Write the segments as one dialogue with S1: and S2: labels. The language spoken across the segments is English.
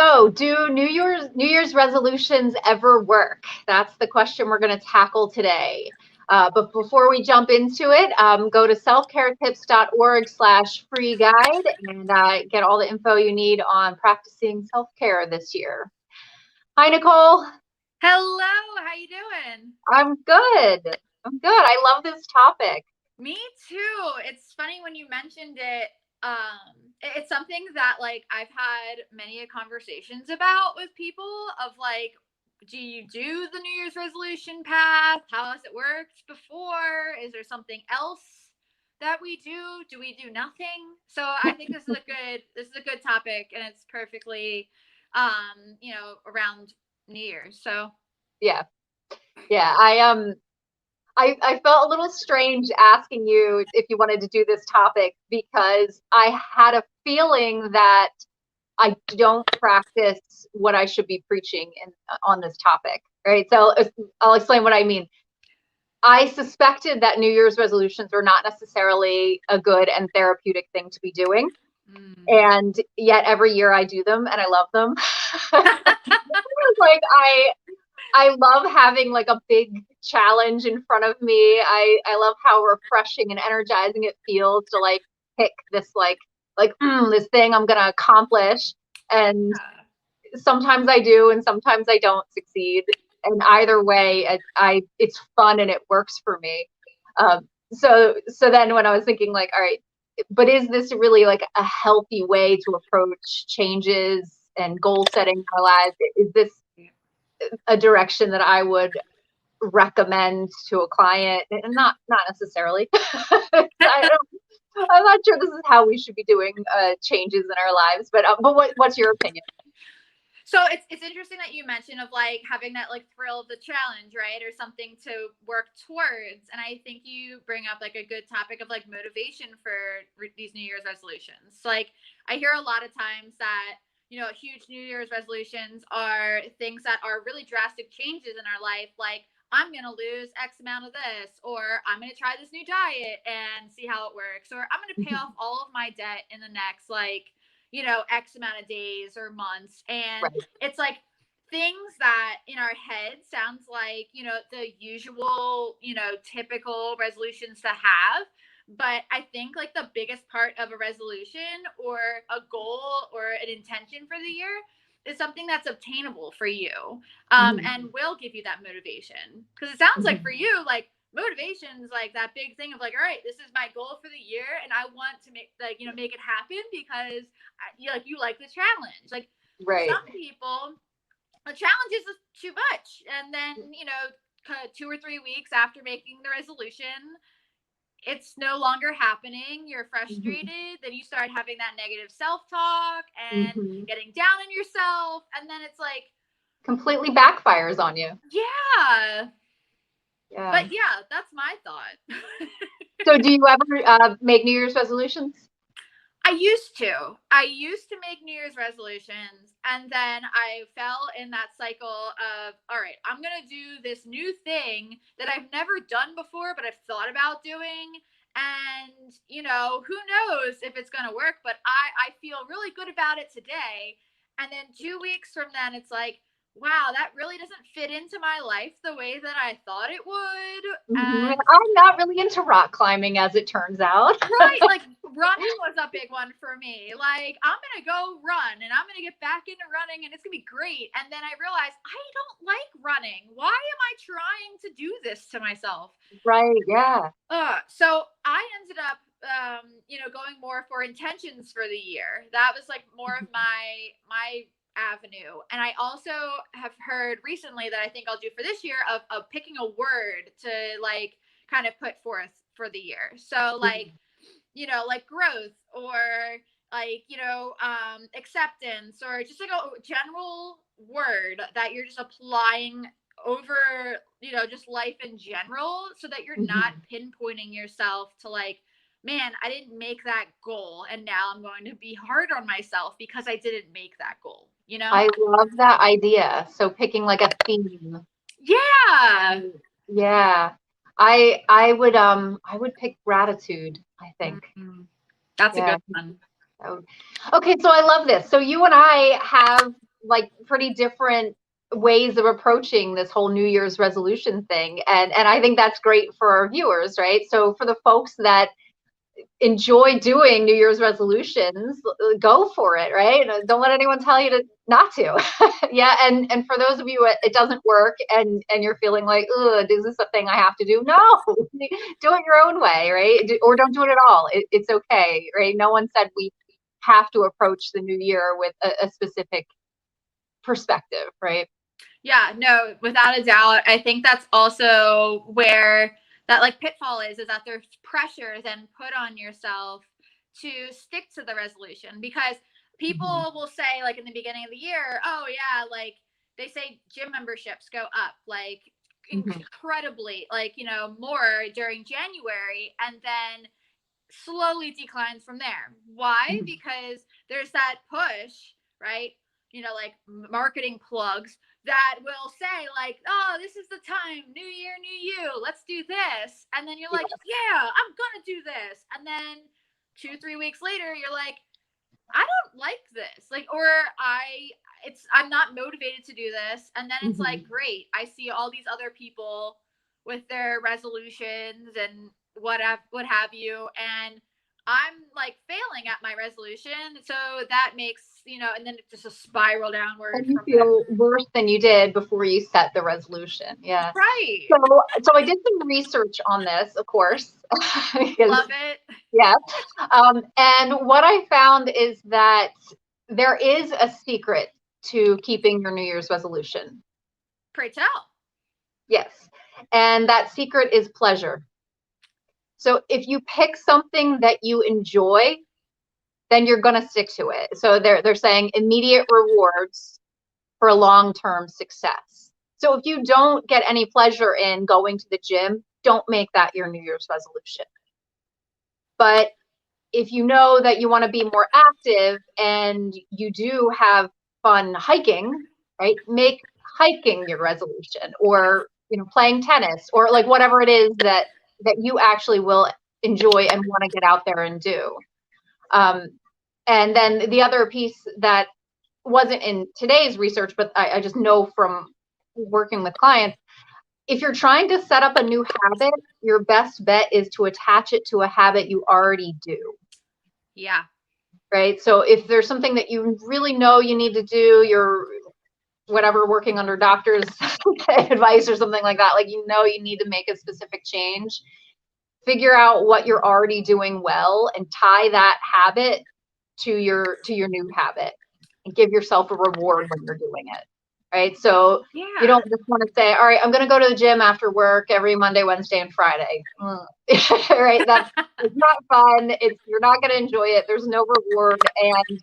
S1: So, do New Year's resolutions ever work? That's the question we're going to tackle today. But before we jump into it, go to selfcaretips.org/free guide and get all the info you need on practicing self-care this year. Hi, Nicole.
S2: Hello, how you doing?
S1: I'm good. I love this topic.
S2: Me too. It's funny when you mentioned it. It's something that like I've had many conversations about with people of like, do you do the New Year's resolution path? How has it worked before? Is there something else that we do? Do we do nothing? So I think this is a good topic, and it's perfectly, around New Year's. So
S1: Yeah. Yeah. I felt a little strange asking you if you wanted to do this topic because I had a feeling that I don't practice what I should be preaching on this topic, right? So I'll explain what I mean. I suspected that New Year's resolutions were not necessarily a good and therapeutic thing to be doing. And yet every year I do them and I love them. Like I love having like a big challenge in front of me. I love how refreshing and energizing it feels to like pick this this thing I'm gonna accomplish. And sometimes I do and sometimes I don't succeed. And either way, it's fun and it works for me. So then when I was thinking like, all right, but is this really like a healthy way to approach changes and goal setting in our lives? Is this a direction that I would recommend to a client? And not necessarily. I'm not sure this is how we should be doing changes in our lives. But what's your opinion?
S2: So it's interesting that you mentioned of like having that like thrill of the challenge, right? Or something to work towards. And I think you bring up like a good topic of like motivation for these New Year's resolutions. Like I hear a lot of times that, huge New Year's resolutions are things that are really drastic changes in our life. Like I'm going to lose X amount of this, or I'm going to try this new diet and see how it works, or I'm going to pay off all of my debt in the next X amount of days or months. And
S1: Right.
S2: it's like things that in our head sounds like, the usual, typical resolutions to have. But I think like the biggest part of a resolution or a goal or an intention for the year is something that's obtainable for you, and will give you that motivation. Because it sounds like for you, like motivation is like that big thing of like, all right, this is my goal for the year and I want to make make it happen because you like the challenge. Like
S1: Right.
S2: some people, the challenge is too much, and then 2 or 3 weeks after making the resolution, it's no longer happening. You're frustrated. Then you start having that negative self-talk and getting down on yourself, and then it's like
S1: completely backfires on you.
S2: Yeah. But yeah, that's my thought.
S1: So do you ever make New Year's resolutions?
S2: I used to make New Year's resolutions, and then I fell in that cycle of, all right, I'm going to do this new thing that I've never done before, but I've thought about doing. And, who knows if it's going to work, but I feel really good about it today. And then 2 weeks from then, it's like, wow, that really doesn't fit into my life the way that I thought it would. And
S1: I'm not really into rock climbing, as it turns out.
S2: Right, like running was a big one for me. Like I'm gonna go run and I'm gonna get back into running and it's gonna be great. And then I realized I don't like running. Why am I trying to do this to myself?
S1: Right, yeah.
S2: So I ended up going more for intentions for the year. That was like more of my avenue. And I also have heard recently that I think I'll do for this year of picking a word to like kind of put forth for the year. So like, like growth or like, acceptance, or just like a general word that you're just applying over, just life in general, so that you're not pinpointing yourself to like, man, I didn't make that goal and now I'm going to be hard on myself because I didn't make that goal,
S1: I love that idea. So picking like a theme.
S2: Yeah.
S1: Yeah. I would pick gratitude, I think.
S2: That's a good one.
S1: Okay, so I love this. So you and I have like pretty different ways of approaching this whole New Year's resolution thing. And I think that's great for our viewers, right? So for the folks that enjoy doing New Year's resolutions, go for it, right? Don't let anyone tell you to not to. Yeah, and for those of you it doesn't work and you're feeling like, ugh, is this a thing I have to do? No, do it your own way, right? Or don't do it at all. It's okay, right? No one said we have to approach the new year with a specific perspective, right?
S2: Yeah, no, without a doubt. I think that's also where that like pitfall is that there's pressure then put on yourself to stick to the resolution, because
S1: Mm-hmm.
S2: people will say like in the beginning of the year, oh yeah, like they say gym memberships go up like
S1: Mm-hmm.
S2: incredibly, like, more during January, and then slowly declines from there. Why?
S1: Mm-hmm.
S2: Because there's that push, right? Like marketing plugs that will say like, "Oh, this is the time, new year, new you. Let's do this." And then you're
S1: Yeah.
S2: like, "Yeah, I'm going to do this." And then 2-3 weeks later, you're like, "I don't like this." Like, or I'm not motivated to do this. And then it's like,
S1: Mm-hmm.
S2: great. I see all these other people with their resolutions and what have you, and I'm like failing at my resolution. So that makes, and then it's just a spiral downward
S1: And you
S2: from there.
S1: feel worse than you did before you set the resolution. Yeah.
S2: Right.
S1: So I did some research on this, of course, because
S2: Love it.
S1: yeah. And what I found is that there is a secret to keeping your New Year's resolution.
S2: Pray tell.
S1: Yes. And that secret is pleasure. So if you pick something that you enjoy, then you're going to stick to it. So they're saying immediate rewards for a long-term success. So if you don't get any pleasure in going to the gym, don't make that your New Year's resolution. But if you know that you want to be more active and you do have fun hiking, right? Make hiking your resolution, or playing tennis, or like whatever it is that you actually will enjoy and want to get out there and do. Um, and then the other piece that wasn't in today's research, but I just know from working with clients, if you're trying to set up a new habit, your best bet is to attach it to a habit you already do.
S2: Yeah.
S1: Right? So if there's something that you really know you need to do, you're whatever working under doctor's advice or something like that, like you need to make a specific change, figure out what you're already doing well and tie that habit to your new habit and give yourself a reward when you're doing it. Right? So you
S2: Yeah.
S1: don't just want to say, all right, I'm going to go to the gym after work every Monday, Wednesday, and Friday. Right? It's not fun. You're not going to enjoy it. There's no reward, and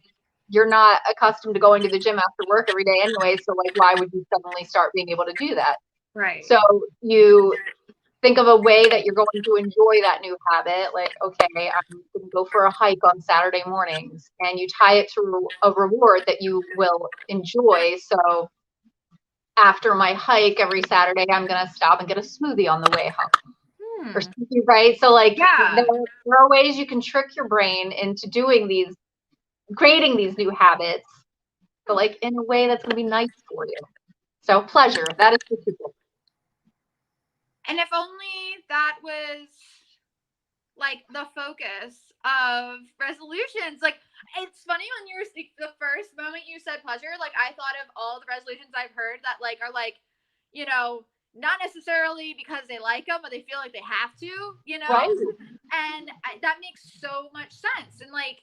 S1: you're not accustomed to going to the gym after work every day anyway. So like, why would you suddenly start being able to do that?
S2: Right.
S1: So you think of a way that you're going to enjoy that new habit. Like, okay, I'm going to go for a hike on Saturday mornings, and you tie it to a reward that you will enjoy. So after my hike every Saturday, I'm going to stop and get a smoothie on the way home or
S2: Hmm.
S1: something, right? So like
S2: Yeah.
S1: there are ways you can trick your brain into creating these new habits, but like in a way that's going to be nice for you. So pleasure, that is the secret.
S2: And if only that was like the focus of resolutions. Like, it's funny when you're the first moment you said pleasure, like I thought of all the resolutions I've heard that like are like, not necessarily because they like them, but they feel like they have to,
S1: Right.
S2: and that makes so much sense. And like,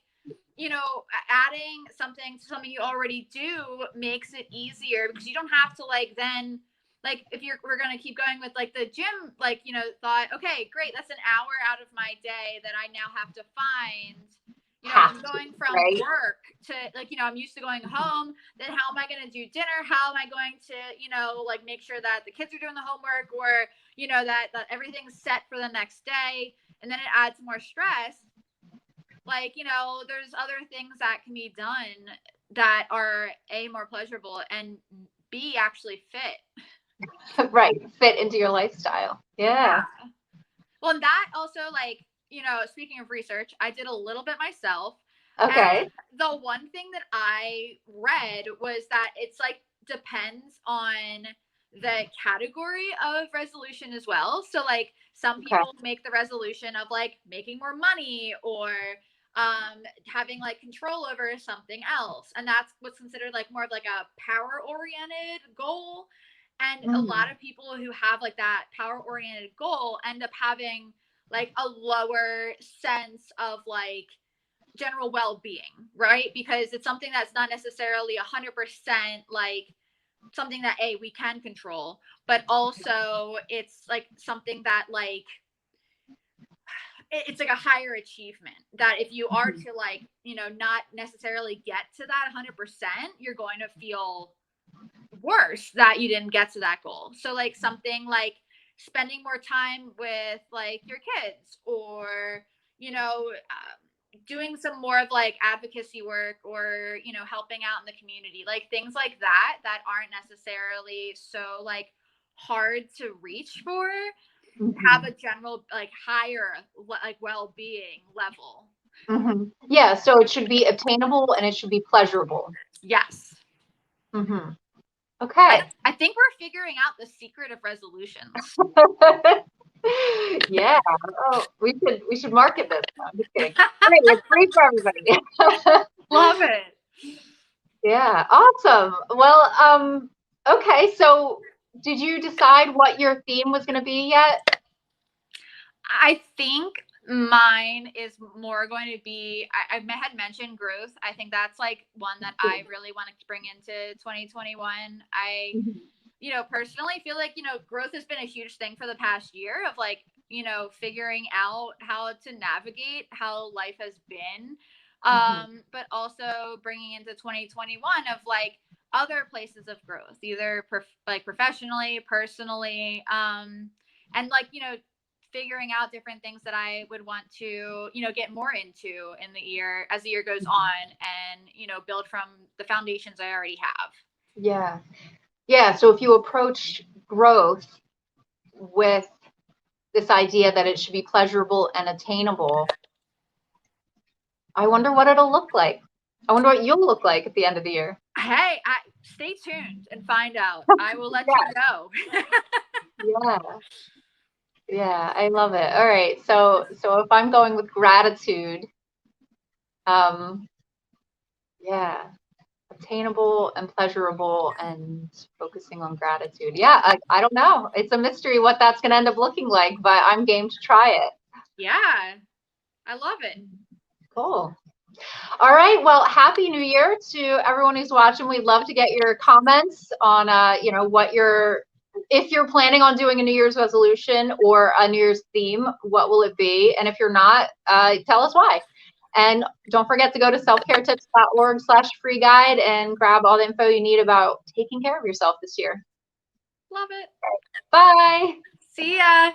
S2: adding something to something you already do makes it easier, because you don't have to like then, like if we're gonna keep going with like the gym, like thought, okay, great, that's an hour out of my day that I now have to find. If
S1: Have
S2: I'm
S1: to,
S2: going from
S1: right?
S2: work to like, I'm used to going home, then how am I going to do dinner? How am I going to, like make sure that the kids are doing the homework, or, that everything's set for the next day. And then it adds more stress. Like, there's other things that can be done that are A, more pleasurable, and B, actually fit.
S1: Right. Fit into your lifestyle. Yeah.
S2: Yeah. Well, and that also, like, speaking of research, I did a little bit myself.
S1: Okay.
S2: And the one thing that I read was that it's like depends on the category of resolution as well. So like some
S1: Okay.
S2: people make the resolution of like making more money or having like control over something else. And that's what's considered like more of like a power oriented goal. And a
S1: Mm-hmm.
S2: lot of people who have like that power oriented goal end up having like a lower sense of like general well-being, right? Because it's something that's not necessarily 100% like something that we can control, but also it's like something that like it's like a higher achievement that if you are to like not necessarily get to that 100%, you're going to feel worse that you didn't get to that goal. So like something like spending more time with like your kids, or doing some more of like advocacy work, or helping out in the community, like things like that that aren't necessarily so like hard to reach for, have
S1: Mm-hmm.
S2: a general like higher like well-being level.
S1: Mm-hmm. Yeah, so it should be obtainable and it should be pleasurable.
S2: Yes.
S1: Mm-hmm.
S2: I,
S1: Okay.
S2: I think we're figuring out the secret of resolutions.
S1: Yeah. Oh, we should market this. No, I'm just kidding. Great, it's free for everybody.
S2: Love it.
S1: Yeah, awesome. Well, okay, so did you decide what your theme was going to be yet?
S2: I think mine is more going to be, I had mentioned growth. I think that's like one that I really want to bring into 2021. I,
S1: Mhm.
S2: personally feel like, growth has been a huge thing for the past year of like, figuring out how to navigate how life has been.
S1: Mhm.
S2: But also bringing into 2021 of like other places of growth, either like professionally, personally, and like, figuring out different things that I would want to, get more into in the year as the year goes
S1: Mhm.
S2: on, and, build from the foundations I already have.
S1: Yeah. Yeah, so if you approach growth with this idea that it should be pleasurable and attainable, I wonder what it'll look like. I wonder what you'll look like at the end of the year.
S2: Hey, stay tuned and find out. I will let you
S1: Yeah,
S2: know.
S1: yeah, yeah, I love it. All right, so if I'm going with gratitude, um, yeah, attainable and pleasurable and focusing on gratitude. Yeah, I don't know. It's a mystery what that's going to end up looking like, but I'm game to try it.
S2: Yeah, I love it.
S1: Cool. All right. Well, happy New Year to everyone who's watching. We'd love to get your comments on, what if you're planning on doing a New Year's resolution or a New Year's theme, what will it be? And if you're not, tell us why. And don't forget to go to selfcaretips.org/free guide and grab all the info you need about taking care of yourself this year.
S2: Love it.
S1: Bye.
S2: See ya.